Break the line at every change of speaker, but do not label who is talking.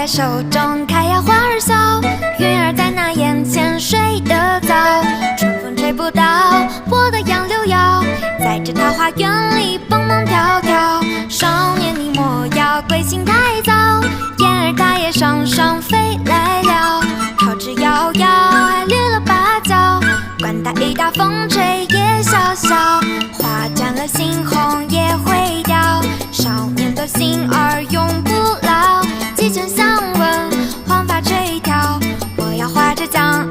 手中，开呀花儿笑，云儿在那眼前睡得早。春风吹不到我的杨柳腰，在这桃花源里蹦蹦跳跳。少年你莫要归心太早，燕儿大叶双双飞来了。桃枝摇摇还绿了芭蕉，管它一大风吹也萧萧。花绽了猩红也会掉，少年的心儿永不老。几声相闻，黄发垂髫，我要划着桨儿